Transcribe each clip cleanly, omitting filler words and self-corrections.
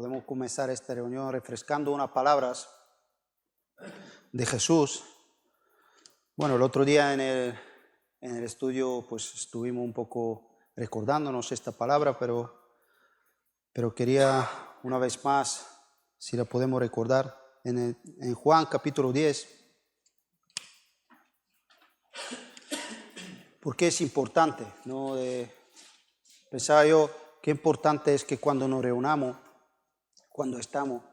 podemos comenzar esta reunión refrescando unas palabras de Jesús. Bueno, el otro día en el estudio pues estuvimos un poco recordándonos esta palabra, pero quería una vez más, si la podemos recordar, en Juan capítulo 10, porque es importante, ¿no? Pensaba yo, qué importante es que cuando nos reunamos, cuando estamos,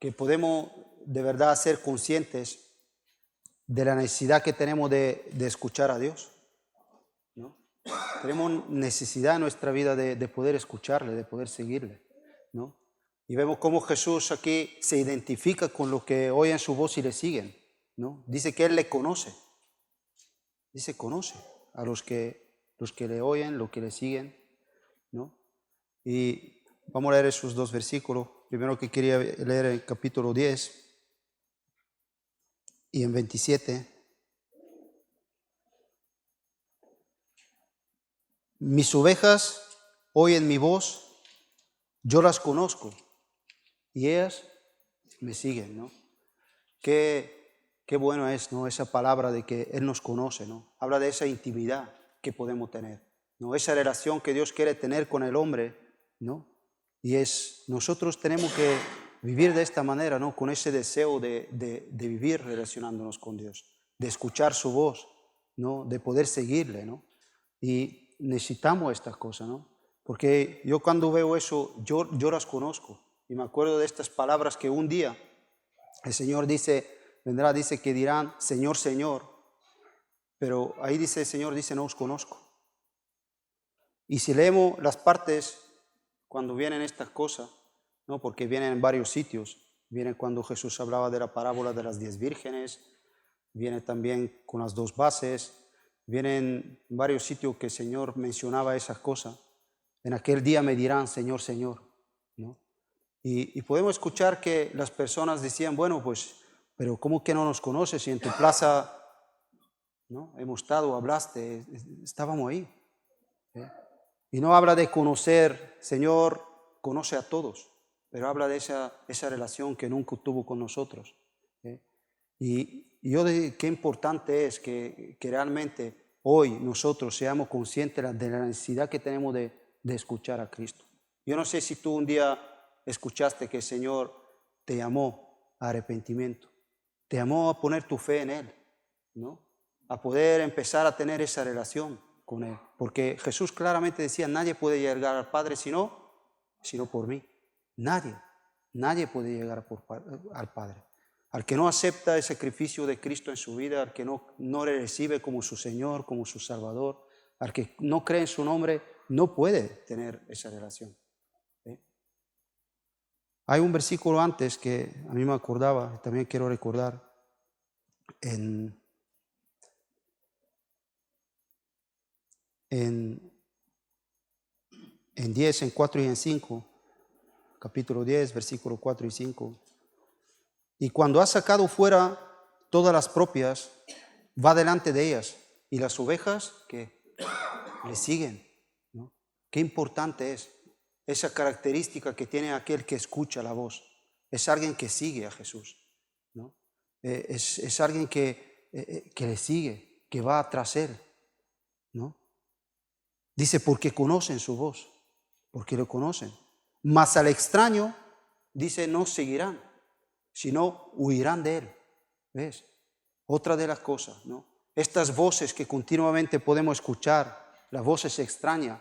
que podemos de verdad ser conscientes de la necesidad que tenemos de escuchar a Dios, ¿no? Tenemos necesidad en nuestra vida de poder escucharle, de poder seguirle, ¿no? Y vemos cómo Jesús aquí se identifica con los que oyen su voz y le siguen, ¿no? Dice que Él le conoce. Dice, conoce a los que le oyen, los que le siguen, ¿no? Y vamos a leer esos dos versículos. Primero que quería leer el capítulo 10 y en 27. Mis ovejas oyen mi voz, yo las conozco y ellas me siguen, ¿no? Qué bueno es, ¿no? Esa palabra de que Él nos conoce, ¿no? Habla de esa intimidad que podemos tener, ¿no? Esa relación que Dios quiere tener con el hombre, ¿no? Y nosotros tenemos que vivir de esta manera, ¿no? Con ese deseo de vivir relacionándonos con Dios, de escuchar su voz, ¿no? De poder seguirle, ¿no? Y necesitamos estas cosas, ¿no? Porque yo cuando veo eso, yo las conozco. Y me acuerdo de estas palabras que un día el Señor vendrá, dice que dirán, Señor, Señor. Pero ahí dice el Señor, dice, no os conozco. Y si leemos las partes, cuando vienen estas cosas, ¿no? Porque vienen en varios sitios. Viene cuando Jesús hablaba de la parábola de las 10 vírgenes, viene también con las 2 bases, vienen en varios sitios que el Señor mencionaba esas cosas. En aquel día me dirán, Señor, Señor, ¿no? Y podemos escuchar que las personas decían, bueno, pues, pero ¿cómo que no nos conoces? Si en tu plaza, ¿no? Hemos estado, hablaste, estábamos ahí, ¿eh? Y no habla de conocer, Señor, conoce a todos, pero habla de esa relación que nunca tuvo con nosotros, ¿eh? Y yo digo, qué importante es que realmente hoy nosotros seamos conscientes de la necesidad que tenemos de escuchar a Cristo. Yo no sé si tú un día escuchaste que el Señor te llamó a arrepentimiento, te llamó a poner tu fe en Él, ¿no? A poder empezar a tener esa relación con Él. Porque Jesús claramente decía, nadie puede llegar al Padre sino por mí. Nadie puede llegar al Padre. Al que no acepta el sacrificio de Cristo en su vida, al que no le recibe como su Señor, como su Salvador, al que no cree en su nombre, no puede tener esa relación. Hay un versículo antes que a mí me acordaba, también quiero recordar, en 10, en 4 y en 5, capítulo 10, versículo 4 y 5. Y cuando ha sacado fuera todas las propias, va delante de ellas, y las ovejas que le siguen, ¿no? Qué importante es esa característica que tiene aquel que escucha la voz. Es alguien que sigue a Jesús, ¿no? Es alguien que le sigue, que va tras Él, ¿no? Dice, porque conocen su voz, porque lo conocen. Mas al extraño, dice, no seguirán, sino huirán de Él. ¿Ves? Otra de las cosas, ¿no? Estas voces que continuamente podemos escuchar, las voces extrañas,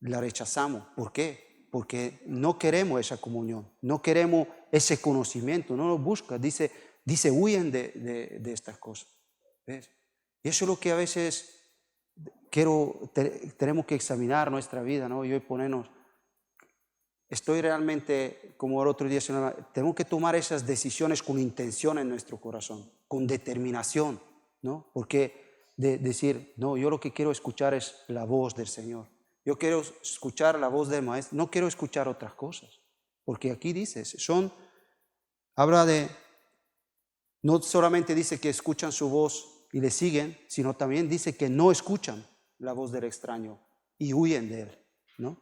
la rechazamos. ¿Por qué? Porque no queremos esa comunión, no queremos ese conocimiento, no lo buscamos. Dice huyen de estas cosas. ¿Ves? Y eso es lo que a veces tenemos que examinar nuestra vida, ¿no? Y hoy ponernos, estoy realmente, como el otro día, tenemos que tomar esas decisiones con intención en nuestro corazón, con determinación, ¿no? Porque decir, no, yo lo que quiero escuchar es la voz del Señor. Yo quiero escuchar la voz del Maestro, no quiero escuchar otras cosas. Porque aquí dice, habla de, no solamente dice que escuchan su voz y le siguen, sino también dice que no escuchan la voz del extraño y huyen de él, ¿no?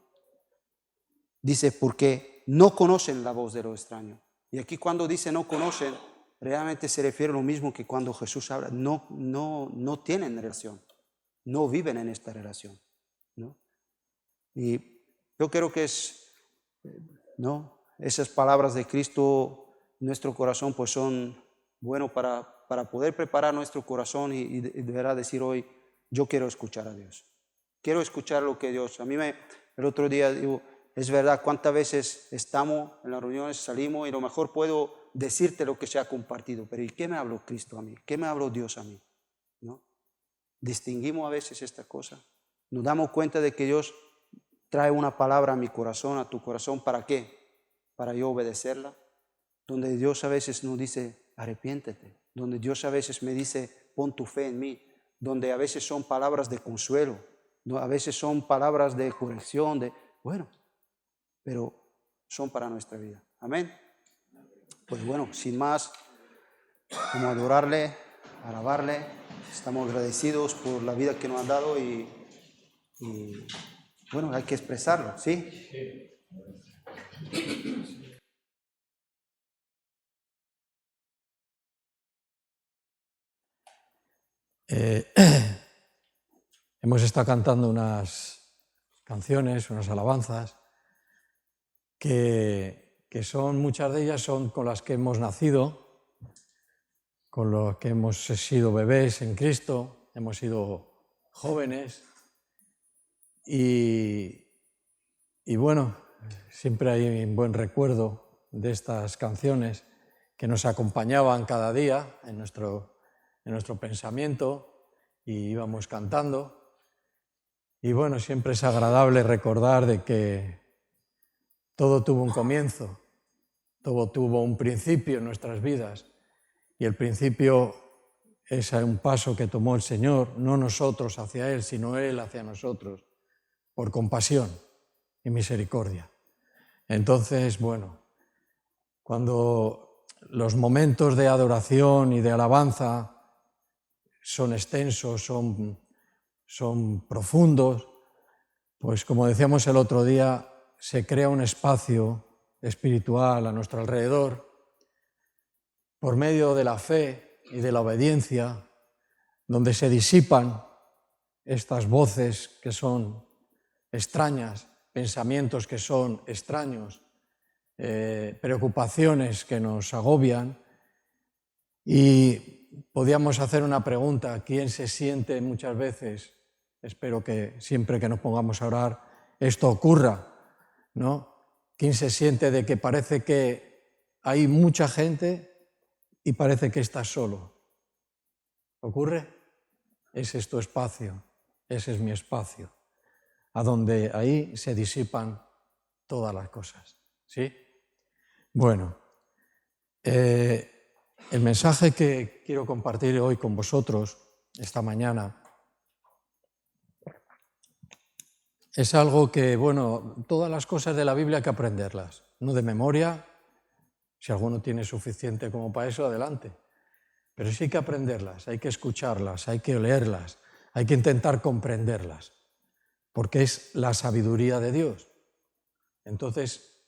Dice, porque no conocen la voz de lo extraño. Y aquí cuando dice no conocen, realmente se refiere a lo mismo que cuando Jesús habla, no tienen relación, no viven en esta relación, ¿no? Y yo creo que ¿no? Esas palabras de Cristo en nuestro corazón pues son buenos para poder preparar nuestro corazón y de verdad decir hoy, yo quiero escuchar a Dios. Quiero escuchar lo que Dios... el otro día digo, es verdad, cuántas veces estamos en las reuniones, salimos y a lo mejor puedo decirte lo que se ha compartido, pero ¿y qué me habló Cristo a mí? ¿Qué me habló Dios a mí? ¿No? Distinguimos a veces esta cosa. Nos damos cuenta de que Dios trae una palabra a mi corazón, a tu corazón, ¿para qué? Para yo obedecerla. Donde Dios a veces nos dice, arrepiéntete. Donde Dios a veces me dice, pon tu fe en mí. Donde a veces son palabras de consuelo. A veces son palabras de corrección, bueno, pero son para nuestra vida. Amén. Pues bueno, sin más, vamos a adorarle, alabarle. Estamos agradecidos por la vida que nos han dado y bueno, hay que expresarlo, ¿sí? Hemos estado cantando unas canciones, unas alabanzas, que son, muchas de ellas son con las que hemos nacido, con las que hemos sido bebés en Cristo, hemos sido jóvenes y bueno, siempre hay un buen recuerdo de estas canciones que nos acompañaban cada día en nuestro pensamiento y íbamos cantando. Y bueno, siempre es agradable recordar de que todo tuvo un comienzo, todo tuvo un principio en nuestras vidas y el principio es un paso que tomó el Señor, no nosotros hacia Él, sino Él hacia nosotros, por compasión y misericordia. Entonces, bueno, cuando los momentos de adoración y de alabanza son extensos, son profundos, pues como decíamos el otro día, se crea un espacio espiritual a nuestro alrededor por medio de la fe y de la obediencia, donde se disipan estas voces que son extrañas, pensamientos que son extraños, preocupaciones que nos agobian. Y podíamos hacer una pregunta: ¿quién se siente muchas veces? Espero que siempre que nos pongamos a orar esto ocurra, ¿no? ¿Quién se siente de que parece que hay mucha gente y parece que estás solo? ¿Ocurre? Ese es tu espacio, ese es mi espacio, a donde ahí se disipan todas las cosas, ¿sí? Bueno, el mensaje que quiero compartir hoy con vosotros, esta mañana, es algo que, bueno, todas las cosas de la Biblia hay que aprenderlas, no de memoria. Si alguno tiene suficiente como para eso, adelante. Pero sí hay que aprenderlas, hay que escucharlas, hay que leerlas, hay que intentar comprenderlas, porque es la sabiduría de Dios. Entonces,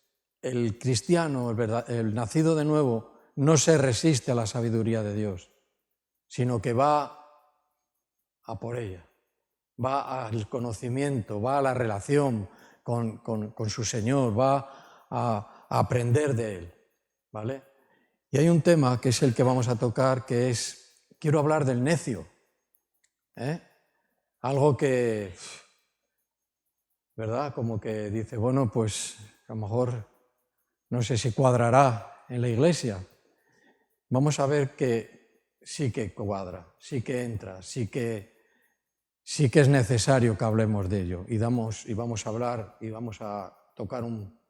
el cristiano, el nacido de nuevo, no se resiste a la sabiduría de Dios, sino que va a por ella, va al conocimiento, va a la relación con su Señor, va a aprender de Él, ¿vale? Y hay un tema que es el que vamos a tocar, que es, quiero hablar del necio, algo que, ¿verdad? Como que dice, bueno, pues a lo mejor no sé si cuadrará en la iglesia. Vamos a ver que sí que cuadra, sí que entra, sí que es necesario que hablemos de ello. Y vamos a hablar y vamos a tocar un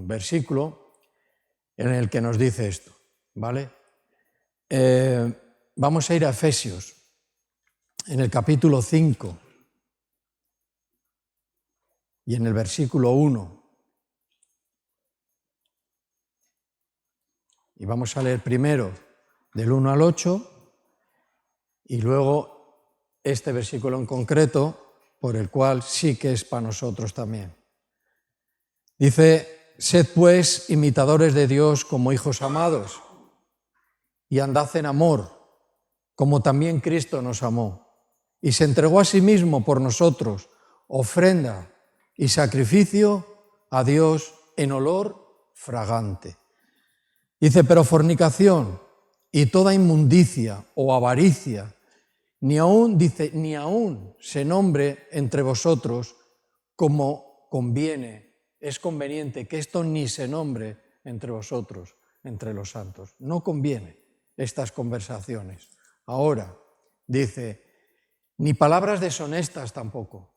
versículo en el que nos dice esto, ¿vale? Vamos a ir a Efesios, en el capítulo 5 y en el versículo 1. Y vamos a leer primero del 1 al 8 y luego este versículo en concreto, por el cual sí que es para nosotros también. Dice, sed pues imitadores de Dios como hijos amados y andad en amor, como también Cristo nos amó y se entregó a sí mismo por nosotros, ofrenda y sacrificio a Dios en olor fragante. Dice, pero fornicación y toda inmundicia o avaricia, ni aún se nombre entre vosotros como conviene, es conveniente que esto ni se nombre entre vosotros, entre los santos. No conviene estas conversaciones. Ahora, dice, ni palabras deshonestas tampoco.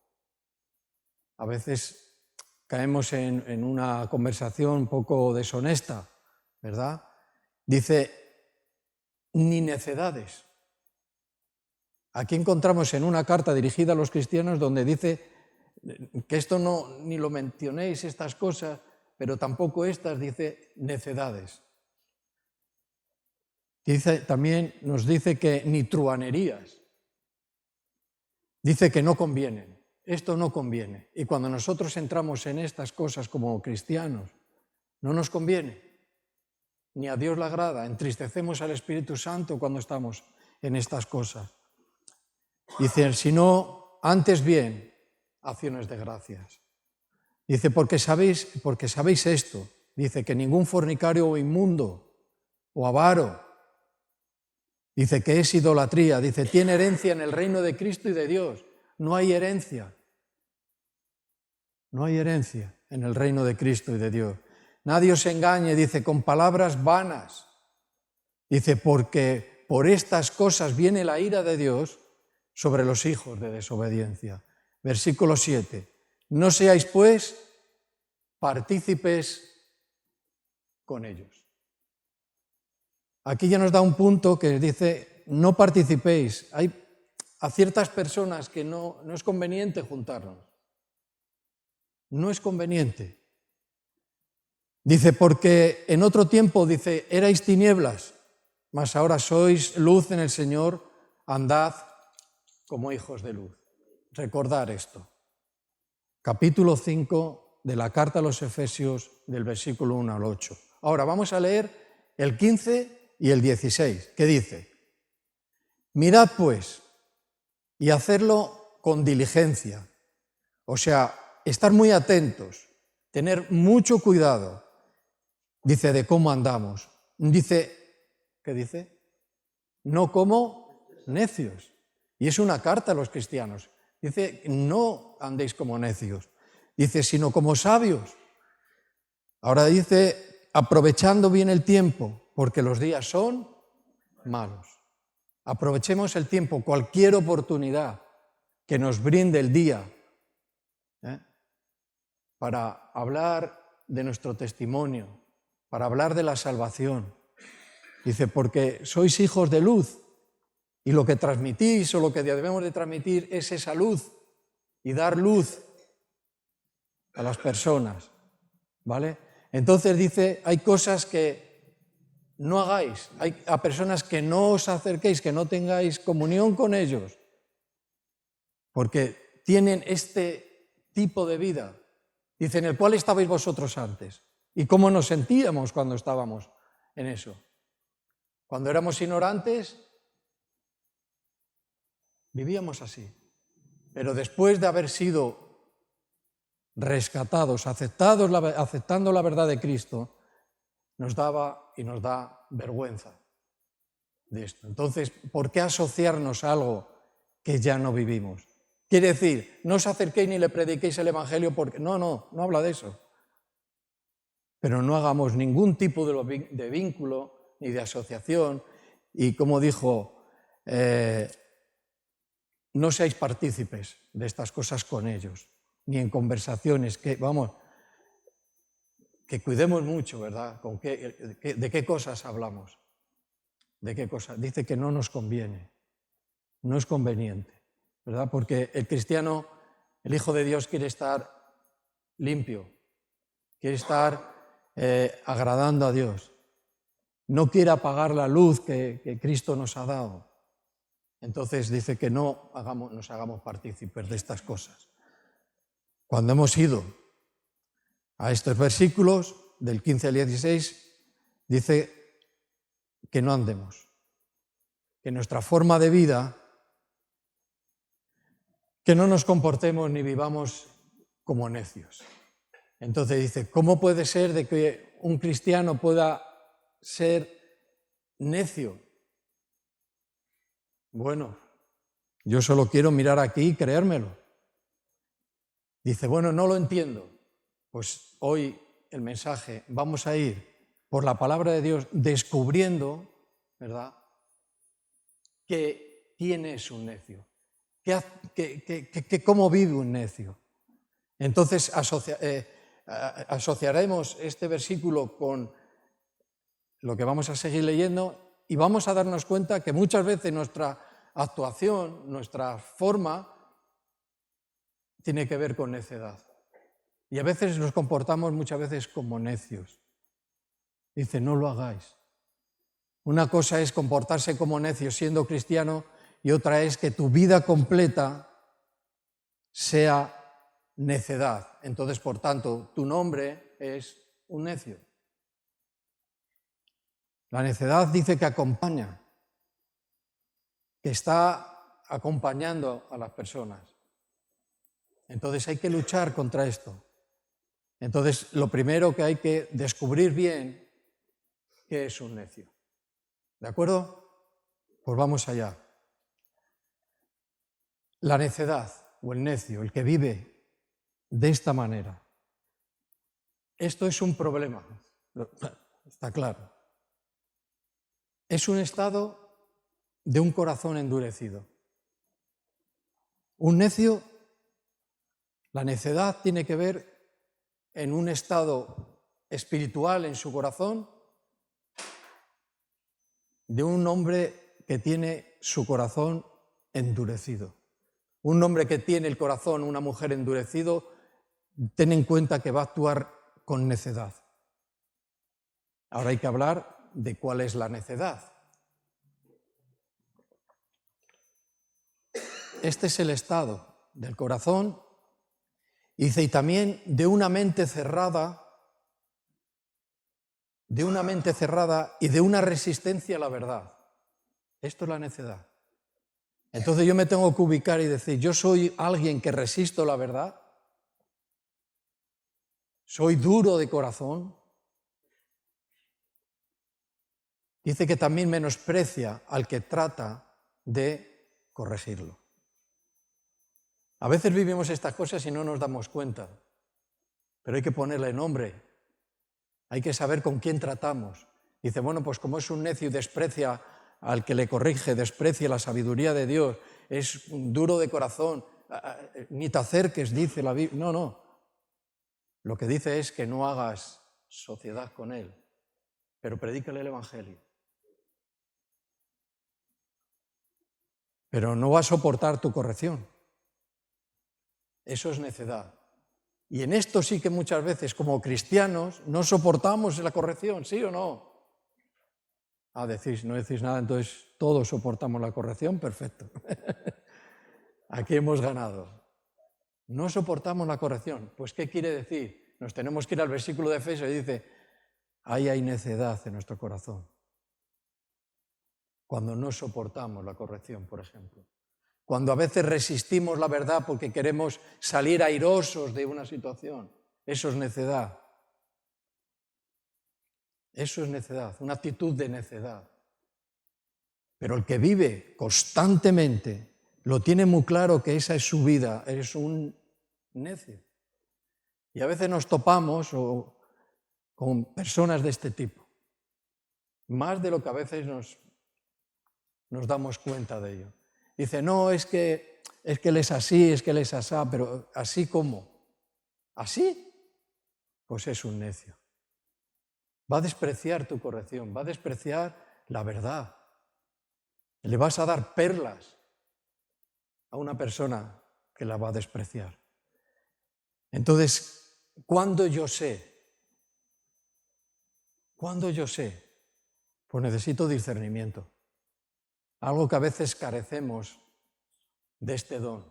A veces caemos en una conversación un poco deshonesta, ¿verdad? Dice, ni necedades. Aquí encontramos en una carta dirigida a los cristianos donde dice que esto no, ni lo mencionéis, estas cosas, pero tampoco estas, dice, necedades. También nos dice que ni truhanerías. Dice que no convienen. Esto no conviene. Y cuando nosotros entramos en estas cosas como cristianos, no nos conviene. Ni a Dios le agrada. Entristecemos al Espíritu Santo cuando estamos en estas cosas. Dice, sino antes bien, acciones de gracias. Dice, porque sabéis esto. Dice que ningún fornicario o inmundo o avaro, dice que es idolatría, dice, tiene herencia en el reino de Cristo y de Dios. No hay herencia. No hay herencia en el reino de Cristo y de Dios. Nadie os engañe, dice, con palabras vanas. Dice, porque por estas cosas viene la ira de Dios sobre los hijos de desobediencia. Versículo 7. No seáis, pues, partícipes con ellos. Aquí ya nos da un punto que dice, no participéis. Hay a ciertas personas que no es conveniente juntarnos. No es conveniente. Dice, porque en otro tiempo, dice, erais tinieblas, mas ahora sois luz en el Señor, andad como hijos de luz. Recordar esto. Capítulo 5 de la carta a los Efesios, del versículo 1 al 8. Ahora vamos a leer el 15 y el 16, que dice, mirad pues, y hacerlo con diligencia, o sea, estar muy atentos, tener mucho cuidado, dice, de cómo andamos. Dice, ¿qué dice? No como necios. Y es una carta a los cristianos. Dice, no andéis como necios. Dice, sino como sabios. Ahora dice, aprovechando bien el tiempo, porque los días son malos. Aprovechemos el tiempo, cualquier oportunidad que nos brinde el día, para hablar de nuestro testimonio, para hablar de la salvación. Dice, porque sois hijos de luz y lo que transmitís o lo que debemos de transmitir es esa luz y dar luz a las personas, ¿vale? Entonces dice, hay cosas que no hagáis, hay a personas que no os acerquéis, que no tengáis comunión con ellos, porque tienen este tipo de vida. Dice, en el cual estabais vosotros antes. ¿Y cómo nos sentíamos cuando estábamos en eso? Cuando éramos ignorantes, vivíamos así. Pero después de haber sido rescatados, aceptando la verdad de Cristo, nos daba y nos da vergüenza de esto. Entonces, ¿por qué asociarnos a algo que ya no vivimos? Quiere decir, no os acerquéis ni le prediquéis el Evangelio porque... No habla de eso. Pero no hagamos ningún tipo de vínculo ni de asociación. Y como dijo, no seáis partícipes de estas cosas con ellos, ni en conversaciones que cuidemos mucho, ¿verdad? ¿De qué cosas hablamos? ¿De qué cosas? Dice que no nos conviene, no es conveniente, ¿verdad? Porque el cristiano, el Hijo de Dios, quiere estar limpio, quiere estar agradando a Dios, no quiere apagar la luz que Cristo nos ha dado. Entonces dice que no nos hagamos partícipes de estas cosas. Cuando hemos ido a estos versículos del 15 al 16, dice que no andemos, que nuestra forma de vida, que no nos comportemos ni vivamos como necios. Entonces dice, ¿cómo puede ser de que un cristiano pueda ser necio? Bueno, yo solo quiero mirar aquí y creérmelo. Dice, bueno, no lo entiendo. Pues hoy el mensaje, vamos a ir por la palabra de Dios descubriendo, ¿verdad?, que quién es un necio, cómo vive un necio. Entonces asociaremos este versículo con lo que vamos a seguir leyendo y vamos a darnos cuenta que muchas veces nuestra actuación, nuestra forma, tiene que ver con necedad. Y a veces nos comportamos muchas veces como necios. Dice, no lo hagáis. Una cosa es comportarse como necio siendo cristiano y otra es que tu vida completa sea necedad. Entonces, por tanto, tu nombre es un necio. La necedad dice que acompaña, que está acompañando a las personas. Entonces hay que luchar contra esto. Entonces, lo primero que hay que descubrir bien, ¿qué es un necio? ¿De acuerdo? Pues vamos allá. La necedad o el necio, el que vive de esta manera. Esto es un problema, está claro. Es un estado de un corazón endurecido. Un necio, la necedad tiene que ver en un estado espiritual en su corazón de un hombre que tiene su corazón endurecido. Un hombre que tiene el corazón, una mujer endurecido, ten en cuenta que va a actuar con necedad. Ahora hay que hablar de cuál es la necedad. Este es el estado del corazón, dice, y también de una mente cerrada y de una resistencia a la verdad. Esto es la necedad. Entonces yo me tengo que ubicar y decir, yo soy alguien que resisto la verdad, soy duro de corazón. Dice que también menosprecia al que trata de corregirlo. A veces vivimos estas cosas y no nos damos cuenta, pero hay que ponerle nombre, hay que saber con quién tratamos. Dice, bueno, pues como es un necio y desprecia al que le corrige, desprecia la sabiduría de Dios, es duro de corazón, ni te acerques, dice la Biblia. No. Lo que dice es que no hagas sociedad con él, pero predícale el Evangelio. Pero no va a soportar tu corrección. Eso es necedad. Y en esto sí que muchas veces, como cristianos, no soportamos la corrección, ¿sí o no? No decís nada, entonces todos soportamos la corrección, perfecto. Aquí hemos ganado. No soportamos la corrección. Pues, ¿qué quiere decir? Nos tenemos que ir al versículo de Efesios y dice, ahí hay necedad en nuestro corazón. Cuando no soportamos la corrección, por ejemplo. Cuando a veces resistimos la verdad porque queremos salir airosos de una situación. Eso es necedad. Eso es necedad, una actitud de necedad. Pero el que vive constantemente lo tiene muy claro que esa es su vida, es un necio. Y a veces nos topamos con personas de este tipo, más de lo que a veces nos damos cuenta de ello. Dice, no, es que él es así, es que él es asá, pero ¿así cómo? ¿Así? Pues es un necio. Va a despreciar tu corrección, va a despreciar la verdad. Le vas a dar perlas a una persona que la va a despreciar. Entonces, ¿cuándo yo sé? ¿Cuándo yo sé? Pues necesito discernimiento. Algo que a veces carecemos de este don,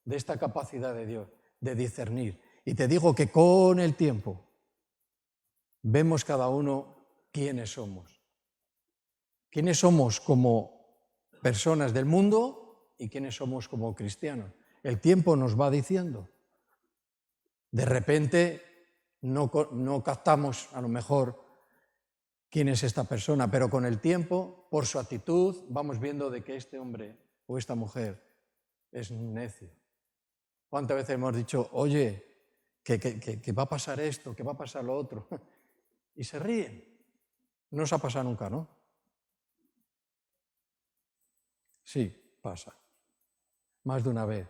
de esta capacidad de Dios, de discernir. Y te digo que con el tiempo vemos cada uno quiénes somos. Quiénes somos como personas del mundo y quiénes somos como cristianos. El tiempo nos va diciendo. De repente no captamos a lo mejor quién es esta persona, pero con el tiempo, por su actitud, vamos viendo de que este hombre o esta mujer es necio. ¿Cuántas veces hemos dicho, oye, que va a pasar esto, que va a pasar lo otro? Y se ríen. No os ha pasado nunca, ¿no? Sí, pasa. Más de una vez.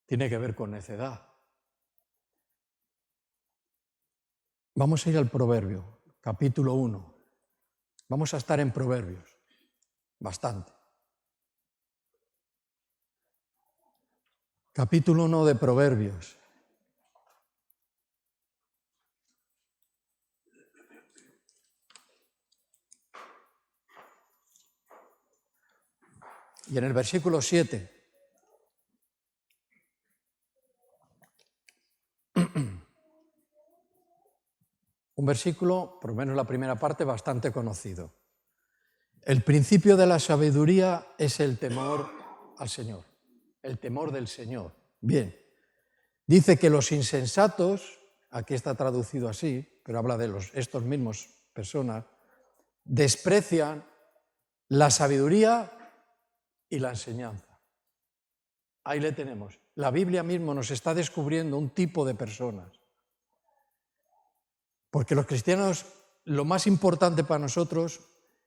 Tiene que ver con necedad. Vamos a ir al Proverbio, capítulo 1. Vamos a estar en Proverbios, bastante. Capítulo 1 de Proverbios. Y en el versículo 7. Un versículo, por lo menos la primera parte, bastante conocido. El principio de la sabiduría es el temor al Señor, el temor del Señor. Bien, dice que los insensatos, aquí está traducido así, pero habla de estos mismos personas, desprecian la sabiduría y la enseñanza. Ahí le tenemos. La Biblia mismo nos está descubriendo un tipo de personas. Porque los cristianos, lo más importante para nosotros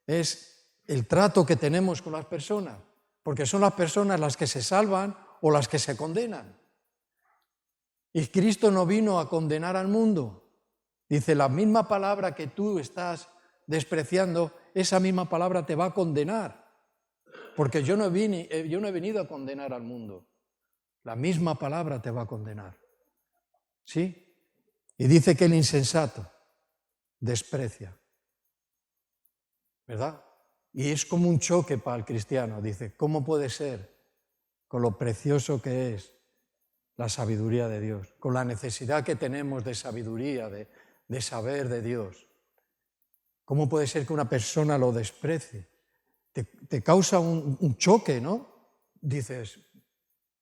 es el trato que tenemos con las personas, porque son las personas las que se salvan o las que se condenan. Y Cristo no vino a condenar al mundo. Dice, la misma palabra que tú estás despreciando, esa misma palabra te va a condenar, porque yo no he venido a condenar al mundo. La misma palabra te va a condenar. ¿Sí? Y dice que el insensato desprecia, ¿verdad? Y es como un choque para el cristiano. Dice, ¿cómo puede ser con lo precioso que es la sabiduría de Dios, con la necesidad que tenemos de sabiduría, de saber de Dios? ¿Cómo puede ser que una persona lo desprecie? Te causa un choque, ¿no? Dices,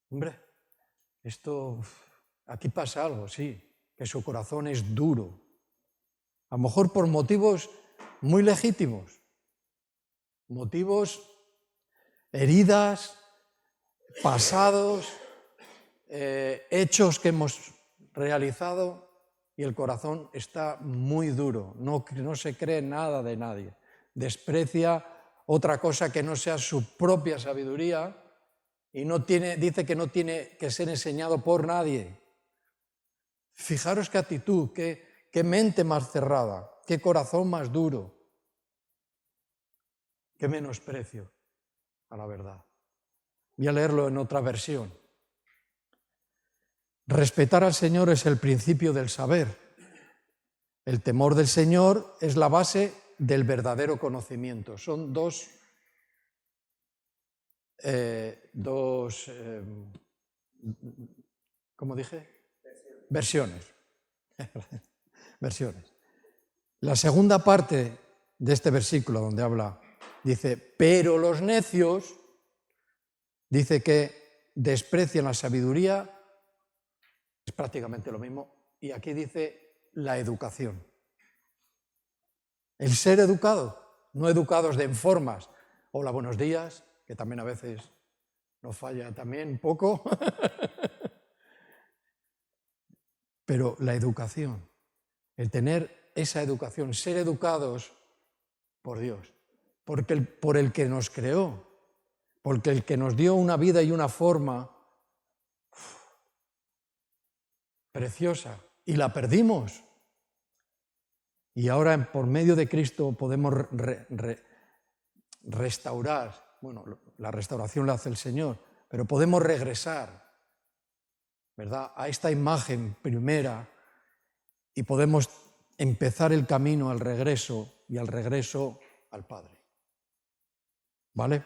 hombre, aquí pasa algo, sí, que su corazón es duro. A lo mejor por motivos muy legítimos, motivos, heridas, pasados, hechos que hemos realizado, y el corazón está muy duro, no se cree nada de nadie, desprecia otra cosa que no sea su propia sabiduría y dice que no tiene que ser enseñado por nadie. Fijaros qué actitud, qué mente más cerrada, qué corazón más duro, qué menosprecio a la verdad. Voy a leerlo en otra versión. Respetar al Señor es el principio del saber. El temor del Señor es la base del verdadero conocimiento. Son dos ¿cómo dije? Versiones. Versiones. La segunda parte de este versículo donde habla, dice, pero los necios, dice que desprecian la sabiduría, es prácticamente lo mismo, y aquí dice la educación. El ser educado, no educados de formas. Hola, buenos días, que también a veces nos falla también un poco. Pero la educación, el tener esa educación, ser educados por Dios, por el que nos creó, porque el que nos dio una vida y una forma preciosa, y la perdimos. Y ahora por medio de Cristo podemos restaurar, bueno, la restauración la hace el Señor, pero podemos regresar, ¿verdad?, a esta imagen primera y podemos empezar el camino al regreso y al regreso al Padre. ¿Vale?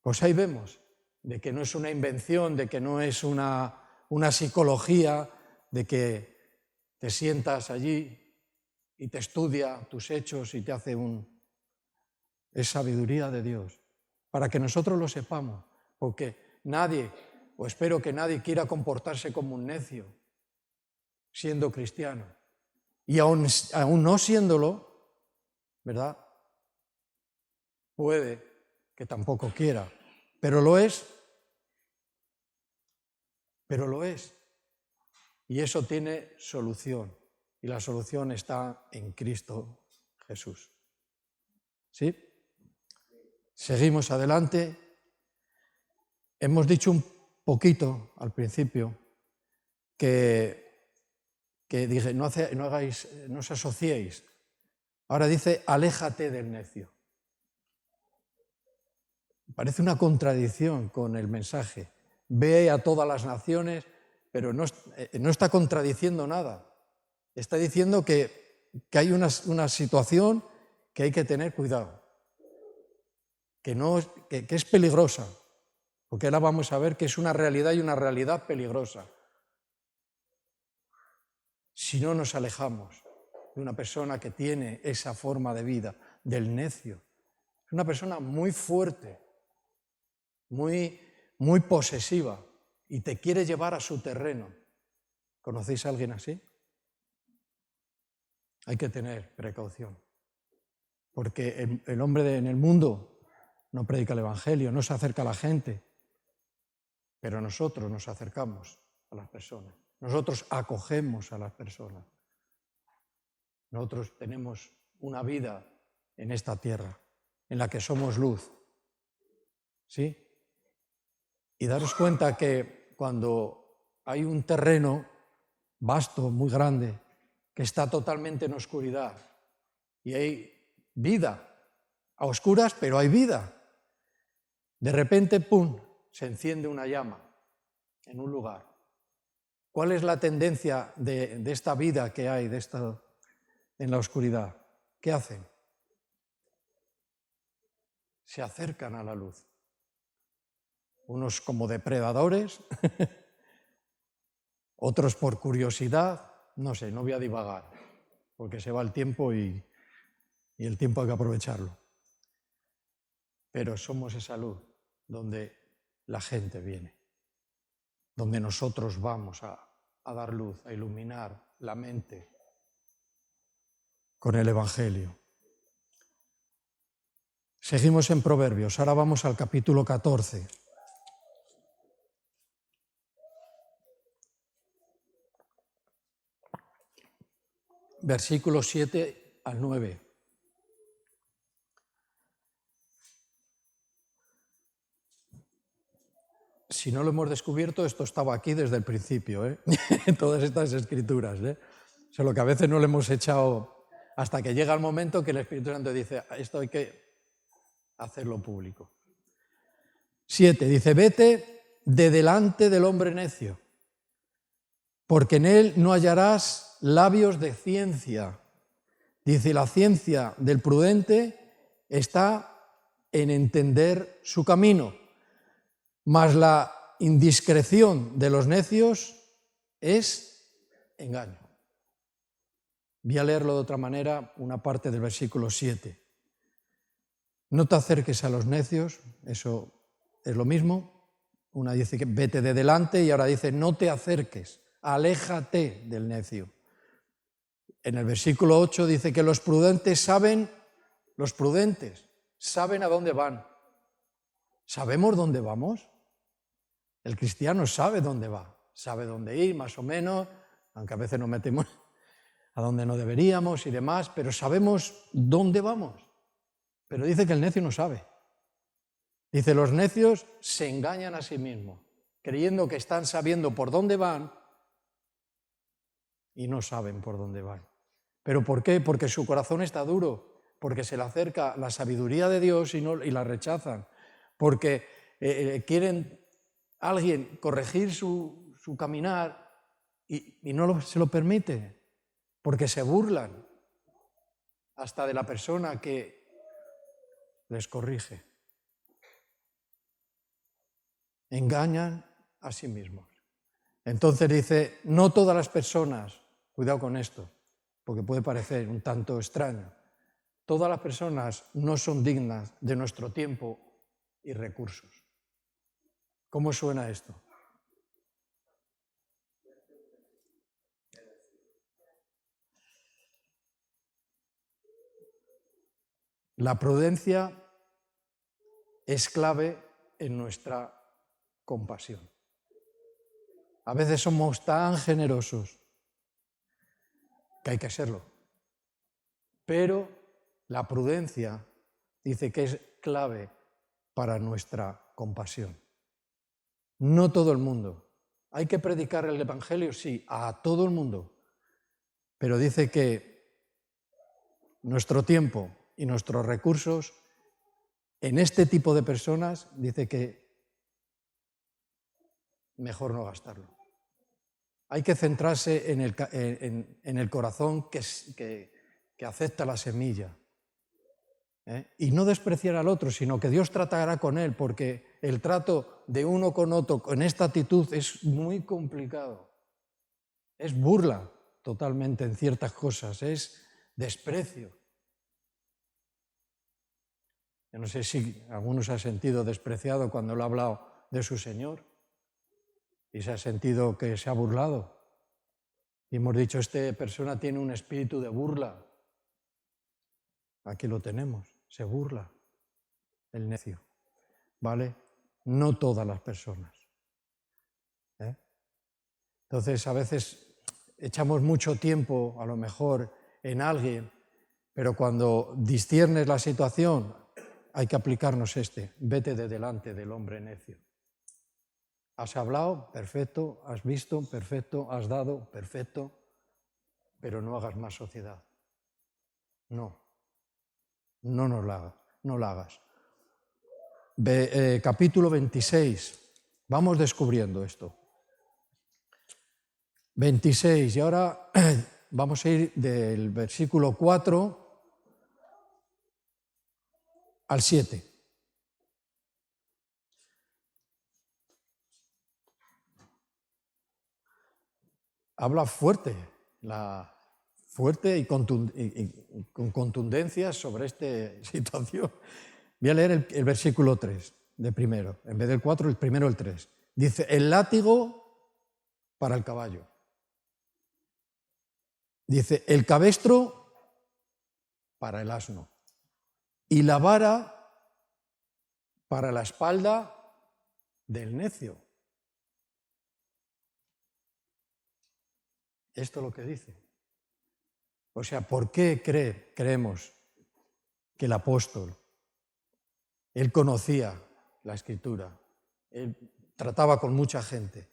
Pues ahí vemos de que no es una invención, de que no es una psicología, de que te sientas allí y te estudia tus hechos y te hace Es sabiduría de Dios, para que nosotros lo sepamos, porque nadie, o espero que nadie, quiera comportarse como un necio, siendo cristiano. Y aún no siéndolo, ¿verdad? Puede que tampoco quiera, pero lo es. Pero lo es. Y eso tiene solución. Y la solución está en Cristo Jesús. ¿Sí? Seguimos adelante. Hemos dicho un poquito al principio que dije, no os asociéis. Ahora dice, aléjate del necio. Parece una contradicción con el mensaje. Ve a todas las naciones, pero no está contradiciendo nada. Está diciendo que hay una situación que hay que tener cuidado, que es peligrosa, porque ahora vamos a ver que es una realidad y una realidad peligrosa. Si no nos alejamos de una persona que tiene esa forma de vida, del necio, es una persona muy fuerte, muy posesiva, y te quiere llevar a su terreno. ¿Conocéis a alguien así? Hay que tener precaución, porque el hombre en el mundo no predica el Evangelio, no se acerca a la gente, pero nosotros nos acercamos a las personas, nosotros acogemos a las personas, nosotros tenemos una vida en esta tierra en la que somos luz, ¿sí? Y daros cuenta que cuando hay un terreno vasto, muy grande, que está totalmente en oscuridad y hay vida, a oscuras, pero hay vida, de repente, ¡pum!, se enciende una llama en un lugar. ¿Cuál es la tendencia de esta vida que hay en la oscuridad? ¿Qué hacen? Se acercan a la luz. Unos como depredadores, otros por curiosidad, no sé, no voy a divagar, porque se va el tiempo y el tiempo hay que aprovecharlo. Pero somos esa luz donde la gente viene, donde nosotros vamos a dar luz, a iluminar la mente con el Evangelio. Seguimos en Proverbios, ahora vamos al capítulo 14. Versículos 7 al 9. Si no lo hemos descubierto, esto estaba aquí desde el principio, todas estas escrituras. Solo que a veces no lo hemos echado hasta que llega el momento que el Espíritu Santo dice, esto hay que hacerlo público. 7, dice, vete de delante del hombre necio, porque en él no hallarás labios de ciencia. Dice, la ciencia del prudente está en entender su camino, mas la indiscreción de los necios es engaño. Voy a leerlo de otra manera, una parte del versículo 7. No te acerques a los necios, eso es lo mismo. Una dice que vete de delante y ahora dice no te acerques, aléjate del necio. En el versículo 8 dice que los prudentes saben a dónde van. ¿Sabemos dónde vamos? El cristiano sabe dónde va, sabe dónde ir más o menos, aunque a veces nos metemos a donde no deberíamos y demás, pero sabemos dónde vamos. Pero dice que el necio no sabe. Dice, los necios se engañan a sí mismos, creyendo que están sabiendo por dónde van y no saben por dónde van. ¿Pero por qué? Porque su corazón está duro, porque se le acerca la sabiduría de Dios y la rechazan, porque quieren alguien corregir su caminar y no se lo permite, porque se burlan hasta de la persona que les corrige. Engañan a sí mismos. Entonces dice, no todas las personas Cuidado con esto, porque puede parecer un tanto extraño. Todas las personas no son dignas de nuestro tiempo y recursos. ¿Cómo suena esto? La prudencia es clave en nuestra compasión. A veces somos tan generosos que hay que serlo. Pero la prudencia dice que es clave para nuestra compasión. No todo el mundo. ¿Hay que predicar el Evangelio? Sí, a todo el mundo. Pero dice que nuestro tiempo y nuestros recursos en este tipo de personas, dice que mejor no gastarlo. Hay que centrarse en el corazón que acepta la semilla. Y no despreciar al otro, sino que Dios tratará con él, porque el trato de uno con otro con esta actitud es muy complicado. Es burla totalmente en ciertas cosas, es desprecio. Yo no sé si alguno se ha sentido despreciado cuando le ha hablado de su Señor y se ha sentido que se ha burlado. Y hemos dicho, esta persona tiene un espíritu de burla. Aquí lo tenemos, se burla, el necio. ¿Vale? No todas las personas. Entonces, a veces echamos mucho tiempo, a lo mejor, en alguien, pero cuando disciernes la situación, hay que aplicarnos vete de delante del hombre necio. Has hablado, perfecto, has visto, perfecto, has dado, perfecto, pero no hagas más sociedad. No la hagas. Capítulo 26, vamos descubriendo esto. 26, y ahora vamos a ir del versículo 4 al 7. Habla fuerte y con contundencia sobre esta situación. Voy a leer el versículo 3 de primero, en vez del 4, el primero el 3. Dice, el látigo para el caballo. Dice, el cabestro para el asno y la vara para la espalda del necio. Esto es lo que dice. O sea, ¿por qué creemos que el apóstol, él conocía la Escritura, él trataba con mucha gente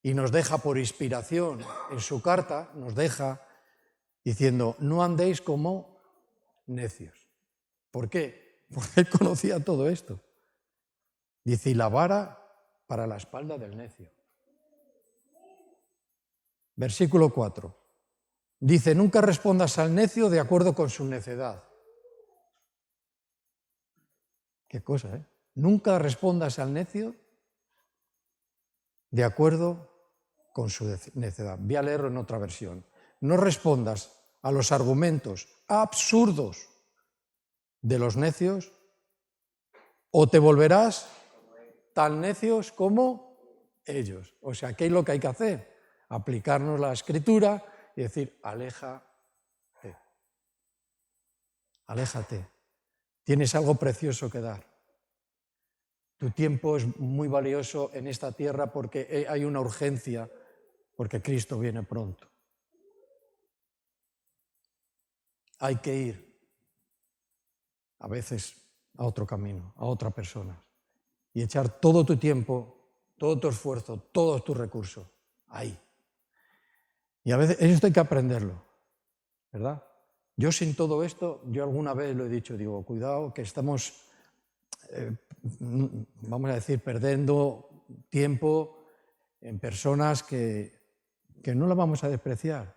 y nos deja por inspiración en su carta, nos deja diciendo, no andéis como necios? ¿Por qué? Porque él conocía todo esto. Dice, y la vara para la espalda del necio. Versículo 4. Dice, nunca respondas al necio de acuerdo con su necedad. Qué cosa, ¿eh? Nunca respondas al necio de acuerdo con su necedad. Voy a leerlo en otra versión. No respondas a los argumentos absurdos de los necios o te volverás tan necios como ellos. O sea, ¿qué es lo que hay que hacer? Aplicarnos la Escritura y decir, aléjate. Aléjate. Tienes algo precioso que dar. Tu tiempo es muy valioso en esta tierra porque hay una urgencia, porque Cristo viene pronto. Hay que ir a veces a otro camino, a otra persona, y echar todo tu tiempo, todo tu esfuerzo, todos tus recursos ahí. Y a veces esto hay que aprenderlo, ¿verdad? Yo sin todo esto, yo alguna vez lo he dicho, digo, cuidado que estamos, vamos a decir, perdiendo tiempo en personas que no las vamos a despreciar,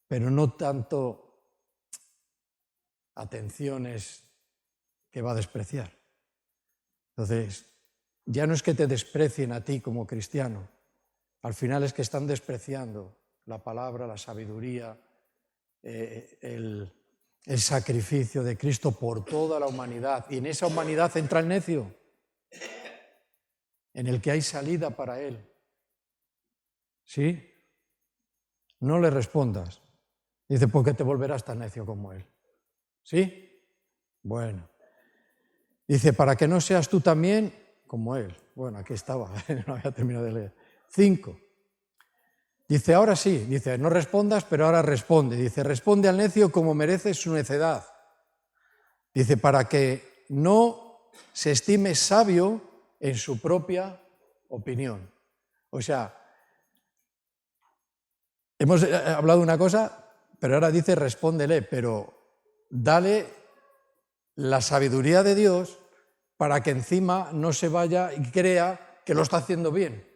pero no tanto atenciones que va a despreciar. Entonces, ya no es que te desprecien a ti como cristiano, al final es que están despreciando la palabra, la sabiduría, el sacrificio de Cristo por toda la humanidad. Y en esa humanidad entra el necio, en el que hay salida para él. ¿Sí? No le respondas. Dice, porque te volverás tan necio como él. ¿Sí? Bueno. Dice, para que no seas tú también como él. Bueno, aquí estaba, no había terminado de leer. 5. Dice, ahora sí. Dice, no respondas, pero ahora responde. Dice, responde al necio como merece su necedad. Dice, para que no se estime sabio en su propia opinión. O sea, hemos hablado de una cosa, pero ahora dice, respóndele, pero dale la sabiduría de Dios para que encima no se vaya y crea que lo está haciendo bien.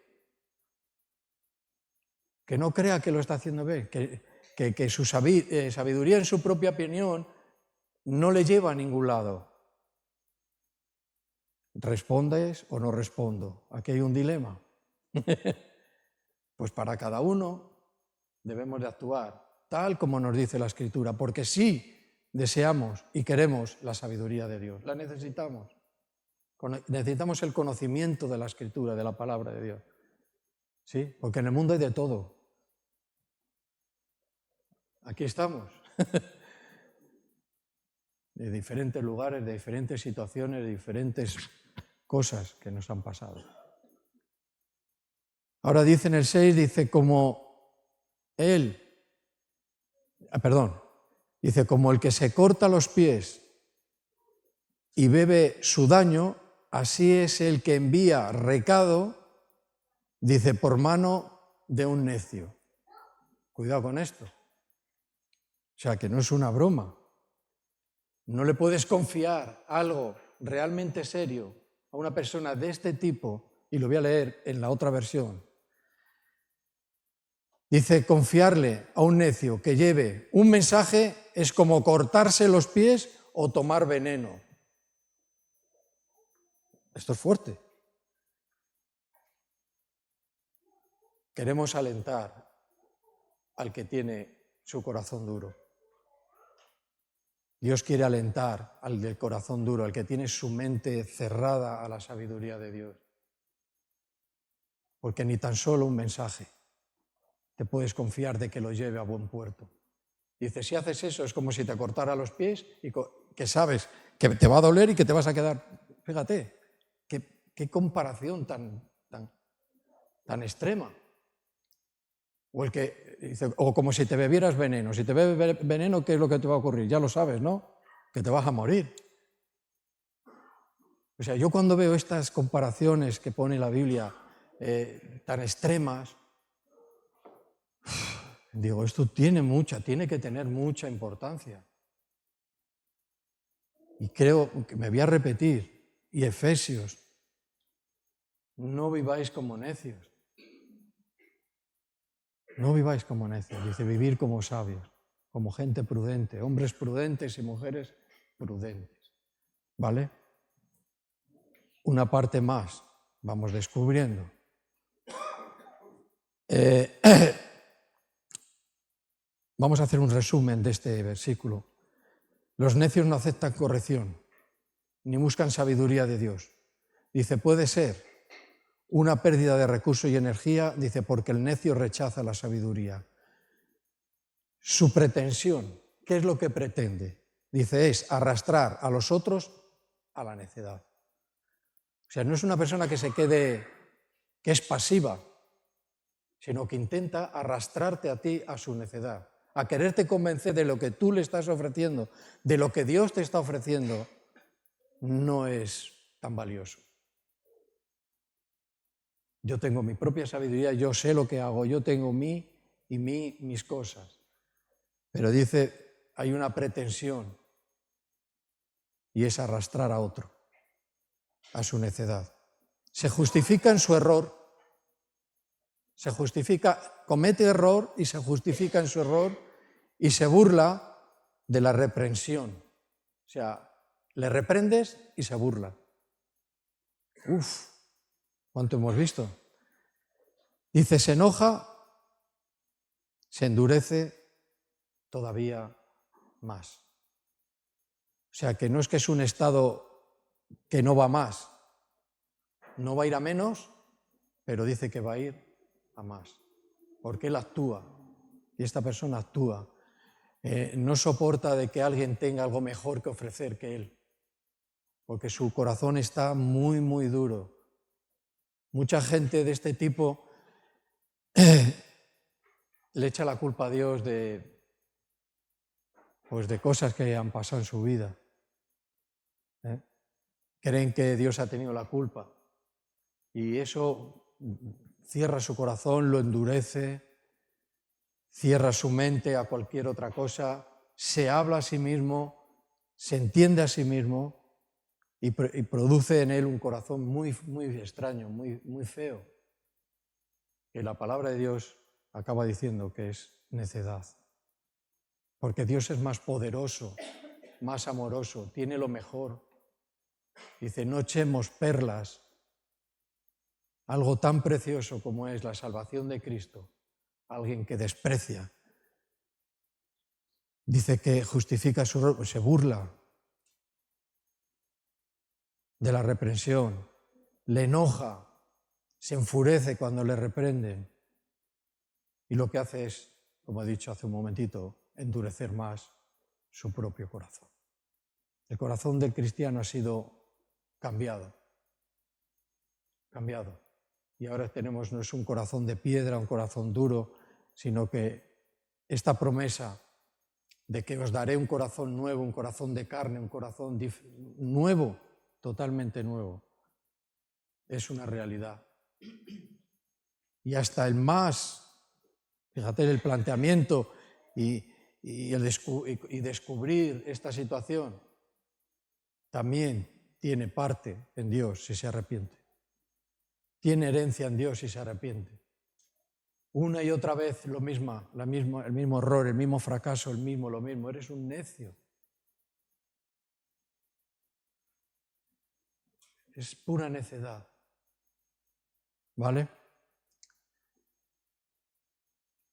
Que no crea que lo está haciendo bien, que su sabiduría en su propia opinión no le lleva a ningún lado. ¿Respondes o no respondo? Aquí hay un dilema. Pues para cada uno debemos de actuar tal como nos dice la Escritura, porque sí deseamos y queremos la sabiduría de Dios, la necesitamos. Necesitamos el conocimiento de la Escritura, de la palabra de Dios. ¿Sí? Porque en el mundo hay de todo. Aquí estamos. De diferentes lugares, de diferentes situaciones, de diferentes cosas que nos han pasado. Ahora dice en el 6, dice como como el que se corta los pies y bebe su daño, así es el que envía recado, dice, por mano de un necio. Cuidado con esto. O sea, que no es una broma. No le puedes confiar algo realmente serio a una persona de este tipo, y lo voy a leer en la otra versión. Dice, confiarle a un necio que lleve un mensaje es como cortarse los pies o tomar veneno. Esto es fuerte. Queremos alentar al que tiene su corazón duro. Dios quiere alentar al del corazón duro, al que tiene su mente cerrada a la sabiduría de Dios. Porque ni tan solo un mensaje te puedes confiar de que lo lleve a buen puerto. Dice, si haces eso es como si te cortara los pies y que sabes que te va a doler y que te vas a quedar. Fíjate, qué comparación tan extrema. O como si te bebieras veneno. Si te bebes veneno, ¿qué es lo que te va a ocurrir? Ya lo sabes, ¿no? Que te vas a morir. O sea, yo cuando veo estas comparaciones que pone la Biblia tan extremas, digo, esto tiene que tener mucha importancia. Y creo que me voy a repetir, y Efesios, no viváis como necios. No viváis como necios, dice, vivir como sabios, como gente prudente, hombres prudentes y mujeres prudentes. ¿Vale? Una parte más, vamos descubriendo. Vamos a hacer un resumen de este versículo. Los necios no aceptan corrección, ni buscan sabiduría de Dios. Dice, puede ser una pérdida de recursos y energía, dice, porque el necio rechaza la sabiduría. Su pretensión, ¿qué es lo que pretende? Dice, es arrastrar a los otros a la necedad. O sea, no es una persona que que es pasiva, sino que intenta arrastrarte a ti a su necedad, a quererte convencer de lo que tú le estás ofreciendo, de lo que Dios te está ofreciendo, no es tan valioso. Yo tengo mi propia sabiduría, yo sé lo que hago, yo tengo mis cosas. Pero dice, hay una pretensión y es arrastrar a otro a su necedad. Se justifica en su error, comete error y se justifica en su error y se burla de la reprensión. O sea, le reprendes y se burla. Uf, ¿cuánto hemos visto? Dice, se enoja se endurece todavía más. O sea, que no es que es un estado que no va más, no va a ir a menos, pero dice que va a ir a más, porque él actúa, y esta persona actúa. No soporta de que alguien tenga algo mejor que ofrecer que él, porque su corazón está muy, muy duro. Mucha gente de este tipo le echa la culpa a Dios pues de cosas que han pasado en su vida. Creen que Dios ha tenido la culpa y eso cierra su corazón, lo endurece, cierra su mente a cualquier otra cosa, se habla a sí mismo, se entiende a sí mismo y produce en él un corazón muy, muy extraño, muy, muy feo, que la palabra de Dios acaba diciendo que es necedad. Porque Dios es más poderoso, más amoroso, tiene lo mejor. Dice, no echemos perlas, algo tan precioso como es la salvación de Cristo, alguien que desprecia. Dice que justifica se burla de la reprensión, le enoja, se enfurece cuando le reprenden y lo que hace es, como he dicho hace un momentito, endurecer más su propio corazón. El corazón del cristiano ha sido cambiado. Y ahora tenemos, no es un corazón de piedra, un corazón duro, sino que esta promesa de que os daré un corazón nuevo, un corazón de carne, un corazón nuevo, totalmente nuevo, es una realidad. Y hasta el más, fíjate el planteamiento y descubrir esta situación, también tiene parte en Dios si se arrepiente. Tiene herencia en Dios si se arrepiente. Una y otra vez el mismo error, el mismo fracaso, lo mismo. Eres un necio. Es pura necedad. ¿Vale?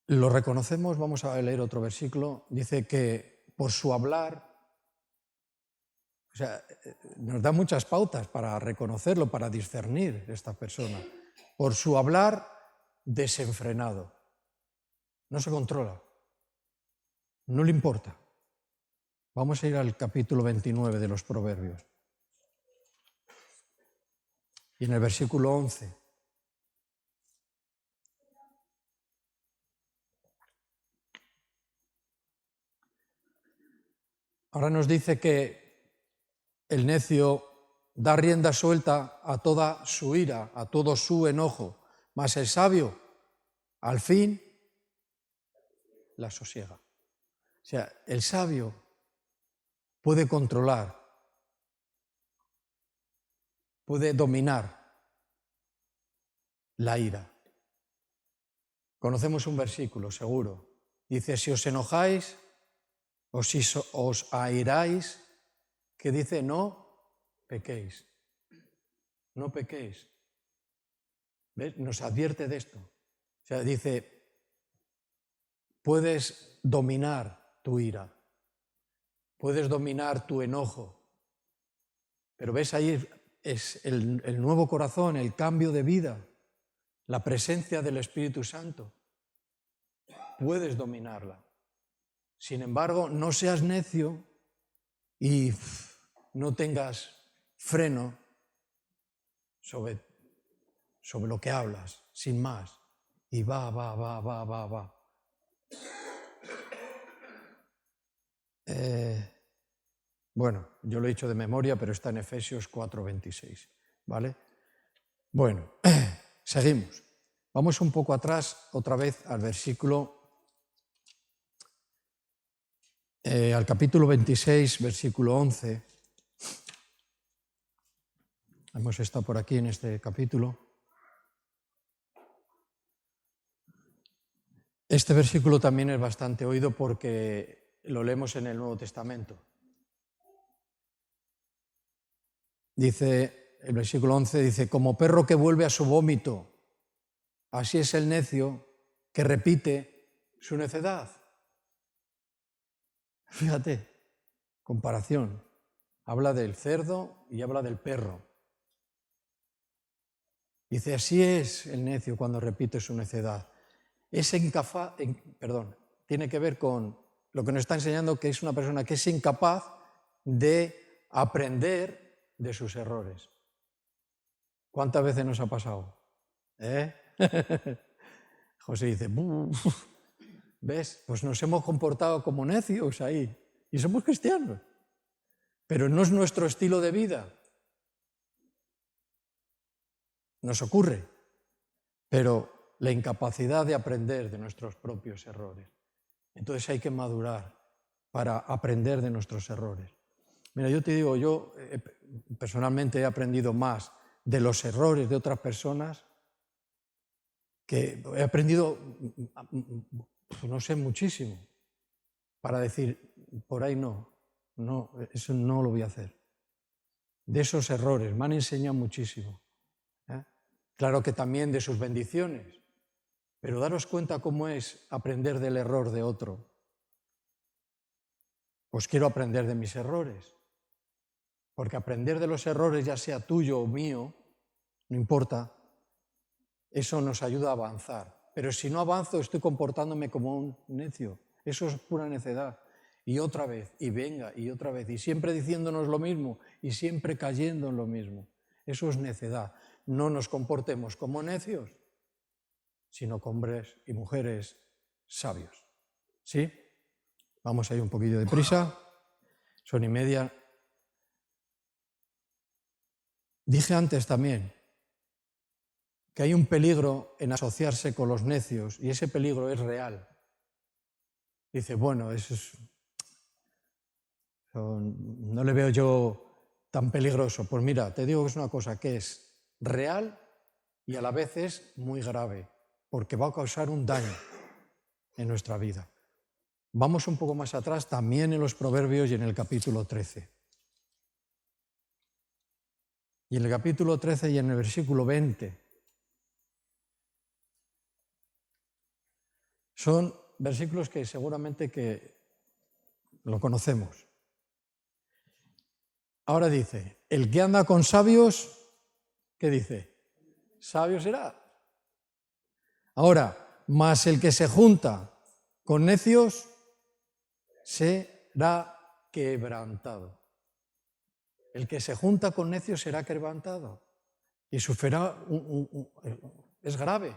Lo reconocemos, vamos a leer otro versículo. Dice que por su hablar, o sea, nos da muchas pautas para reconocerlo, para discernir esta persona. Por su hablar desenfrenado. No se controla. No le importa. Vamos a ir al capítulo 29 de los Proverbios. Y en el versículo 11. Ahora nos dice que el necio da rienda suelta a toda su ira, a todo su enojo, mas el sabio, al fin, la sosiega. O sea, el sabio puede controlar, puede dominar la ira. Conocemos un versículo, seguro. Dice, si os enojáis o si os airáis, que dice, no pequéis. No pequéis. ¿Ves? Nos advierte de esto. O sea, dice, puedes dominar tu ira, puedes dominar tu enojo, pero ves ahí es el nuevo corazón, el cambio de vida, la presencia del Espíritu Santo. Puedes dominarla. Sin embargo, no seas necio y no tengas freno sobre lo que hablas, sin más. Y va. Bueno, yo lo he dicho de memoria, pero está en Efesios 4:26, ¿vale? Bueno, seguimos. Vamos un poco atrás, otra vez, al versículo, al capítulo 26, versículo 11. Hemos estado por aquí en este capítulo. Este versículo también es bastante oído porque lo leemos en el Nuevo Testamento. Dice, el versículo 11 dice, como perro que vuelve a su vómito, así es el necio que repite su necedad. Fíjate, comparación. Habla del cerdo y habla del perro. Dice, así es el necio cuando repite su necedad. Tiene que ver con lo que nos está enseñando, que es una persona que es incapaz de aprender de sus errores. ¿Cuántas veces nos ha pasado? José dice, ¿ves? Pues nos hemos comportado como necios ahí. Y somos cristianos. Pero no es nuestro estilo de vida. Nos ocurre. Pero la incapacidad de aprender de nuestros propios errores. Entonces hay que madurar para aprender de nuestros errores. Mira, yo te digo, yo personalmente he aprendido más de los errores de otras personas, que he aprendido, no sé, muchísimo, para decir, por ahí no, eso no lo voy a hacer. De esos errores me han enseñado muchísimo. Claro que también de sus bendiciones, pero daros cuenta cómo es aprender del error de otro. Pues quiero aprender de mis errores, porque aprender de los errores, ya sea tuyo o mío, no importa, eso nos ayuda a avanzar. Pero si no avanzo, estoy comportándome como un necio. Eso es pura necedad. Y otra vez, y venga, y otra vez, y siempre diciéndonos lo mismo, y siempre cayendo en lo mismo. Eso es necedad. No nos comportemos como necios, sino como hombres y mujeres sabios. ¿Sí? Vamos a ir un poquillo de prisa. 1:30. Dije antes también que hay un peligro en asociarse con los necios, y ese peligro es real. Dice, bueno, no le veo yo tan peligroso. Pues mira, te digo que es una cosa que es real y a la vez es muy grave, porque va a causar un daño en nuestra vida. Vamos un poco más atrás, también en los Proverbios y en el capítulo 13. Y en el capítulo 13 y en el versículo 20 son versículos que seguramente que lo conocemos. Ahora dice, el que anda con sabios, ¿qué dice? Sabio será. Ahora, mas el que se junta con necios será quebrantado. El que se junta con necios será quebrantado y sufrirá es grave.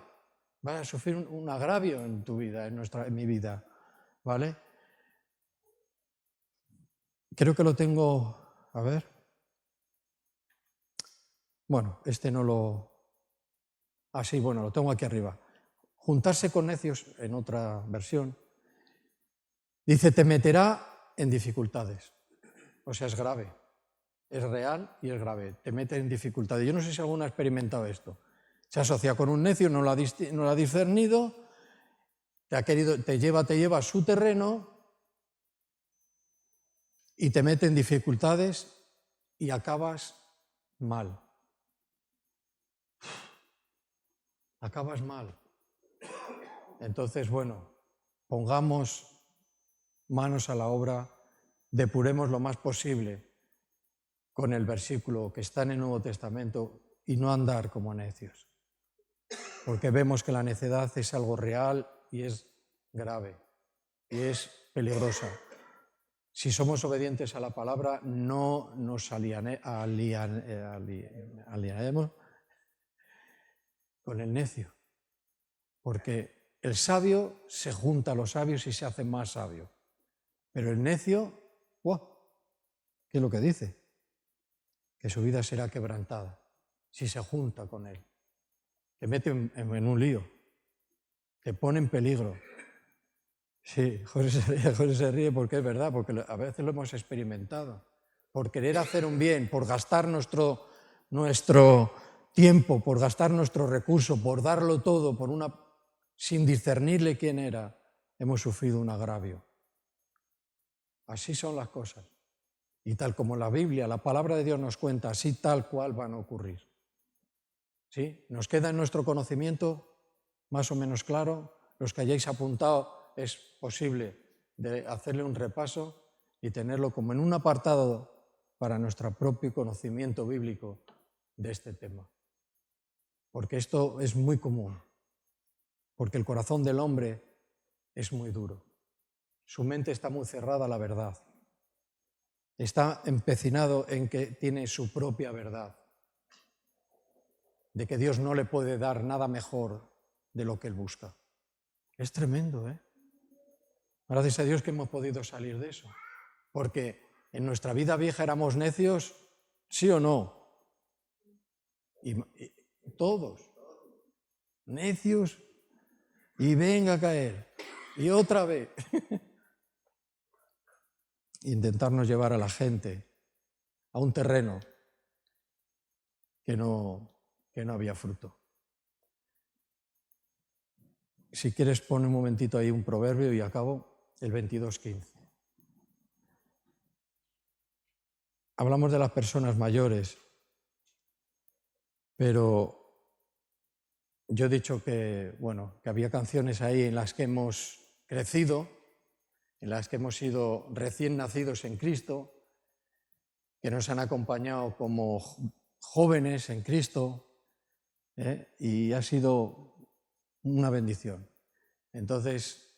Vas a sufrir un agravio en tu vida, en mi vida, ¿vale? Creo que lo tengo, a ver. Bueno, no lo... sí, bueno, lo tengo aquí arriba. Juntarse con necios, en otra versión, dice, te meterá en dificultades. O sea, es grave. Es real y es grave. Te mete en dificultades. Yo no sé si alguno ha experimentado esto. Se asocia con un necio, no lo ha discernido, te lleva a su terreno y te mete en dificultades y acabas mal. Acabas mal. Entonces, bueno, pongamos manos a la obra, depuremos lo más posible con el versículo que está en el Nuevo Testamento y no andar como necios. Porque vemos que la necedad es algo real y es grave y es peligrosa. Si somos obedientes a la palabra, no nos aliaremos con el necio. Porque el sabio se junta a los sabios y se hace más sabio. Pero el necio, ¿qué es lo que dice? Que su vida será quebrantada si se junta con él. Te mete en un lío, te pone en peligro. Sí, José se ríe porque es verdad, porque a veces lo hemos experimentado. Por querer hacer un bien, por gastar nuestro tiempo, por gastar nuestro recurso, por darlo todo, sin discernirle quién era, hemos sufrido un agravio. Así son las cosas. Y tal como la Biblia, la palabra de Dios nos cuenta, así tal cual van a ocurrir. ¿Sí? Nos queda en nuestro conocimiento más o menos claro, los que hayáis apuntado es posible de hacerle un repaso y tenerlo como en un apartado para nuestro propio conocimiento bíblico de este tema. Porque esto es muy común, porque el corazón del hombre es muy duro. Su mente está muy cerrada a la verdad. Está empecinado en que tiene su propia verdad, de que Dios no le puede dar nada mejor de lo que él busca. Es tremendo, ¿eh? Gracias a Dios que hemos podido salir de eso, porque en nuestra vida vieja éramos necios, ¿sí o no? Y todos, necios, y venga a caer, y otra vez. Intentarnos llevar a la gente a un terreno que no había fruto. Si quieres, pon un momentito ahí un proverbio y acabo, el 22:15. Hablamos de las personas mayores, pero yo he dicho que había canciones ahí en las que hemos crecido, en las que hemos sido recién nacidos en Cristo, que nos han acompañado como jóvenes en Cristo, y ha sido una bendición. Entonces,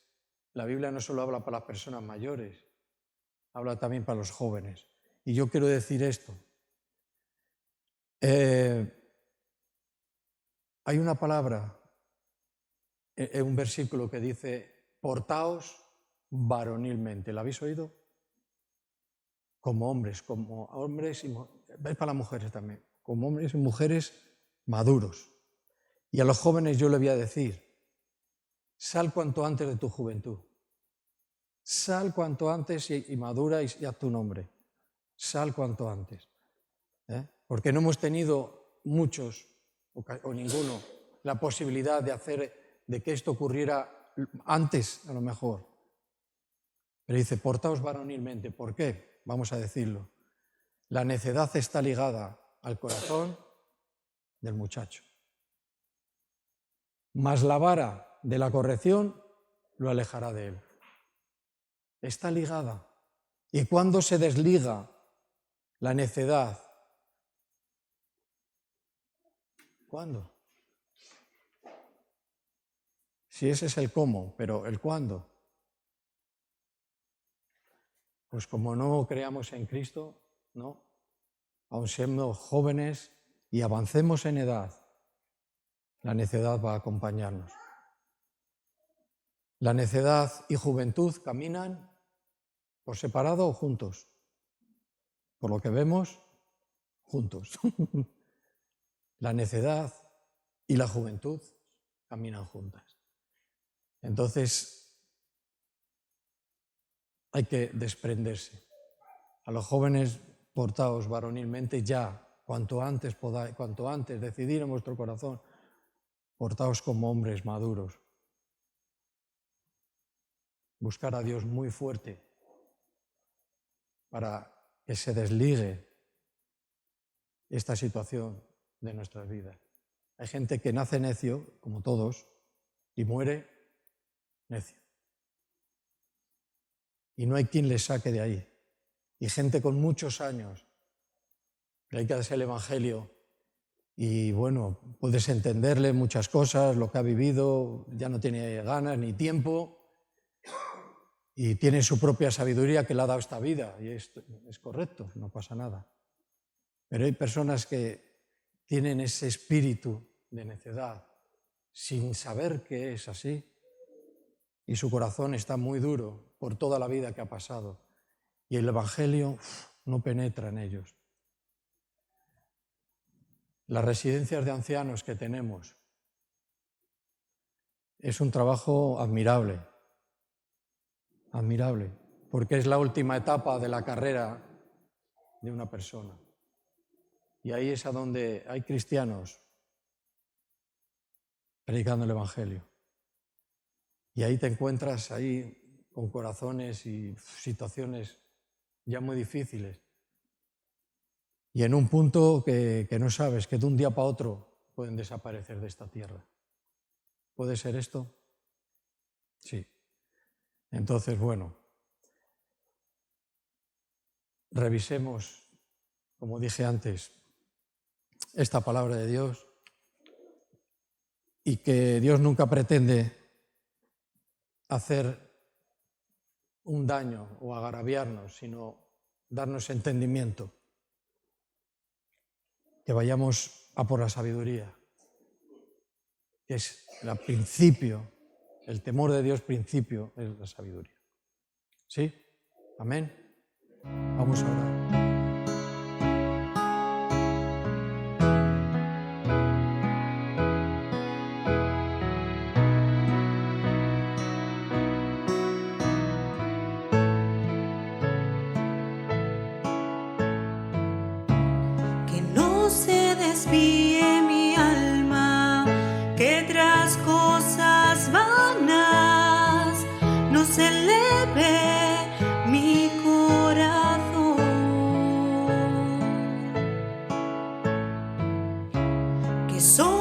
la Biblia no solo habla para las personas mayores, habla también para los jóvenes. Y yo quiero decir esto. Hay una palabra, un versículo que dice, portaos varonilmente. ¿Lo habéis oído? Como hombres y ves para las mujeres también, como hombres y mujeres maduros. Y a los jóvenes yo le voy a decir, sal cuanto antes de tu juventud. Sal cuanto antes y madura y haz tu nombre. Sal cuanto antes. Porque no hemos tenido muchos o ninguno la posibilidad de que esto ocurriera antes, a lo mejor. Pero dice, portaos varonilmente. ¿Por qué? Vamos a decirlo. La necedad está ligada al corazón del muchacho. Mas la vara de la corrección lo alejará de él. Está ligada. Y cuando se desliga la necedad, ¿cuándo? Si ese es el cómo, pero el cuándo. Pues como no creamos en Cristo, no. Aun siendo jóvenes y avancemos en edad, la necedad va a acompañarnos. La necedad y juventud caminan por separado o juntos. Por lo que vemos, juntos. La necedad y la juventud caminan juntas. Entonces, hay que desprenderse. A los jóvenes, portaos varonilmente ya, cuanto antes podáis, cuanto antes decidir en vuestro corazón, portaos como hombres maduros. Buscar a Dios muy fuerte para que se desligue esta situación de nuestras vidas. Hay gente que nace necio, como todos, y muere necio. Y no hay quien les saque de ahí. Y gente con muchos años, predicas el Evangelio y bueno, puedes entenderle muchas cosas, lo que ha vivido, ya no tiene ganas ni tiempo y tiene su propia sabiduría que le ha dado esta vida y es correcto, no pasa nada. Pero hay personas que tienen ese espíritu de necedad sin saber que es así y su corazón está muy duro por toda la vida que ha pasado y el Evangelio no penetra en ellos. Las residencias de ancianos que tenemos es un trabajo admirable, porque es la última etapa de la carrera de una persona. Y ahí es a donde hay cristianos predicando el Evangelio. Y ahí te encuentras ahí con corazones y situaciones ya muy difíciles. Y en un punto que no sabes, que de un día para otro pueden desaparecer de esta tierra. ¿Puede ser esto? Sí. Entonces, bueno, revisemos, como dije antes, esta palabra de Dios y que Dios nunca pretende hacer un daño o agraviarnos, sino darnos entendimiento, que vayamos a por la sabiduría, que es el principio, el temor de Dios principio es la sabiduría. ¿Sí? Amén. Vamos a orar. Que no se desvíe mi alma, que tras cosas vanas no se eleve mi corazón. Que soy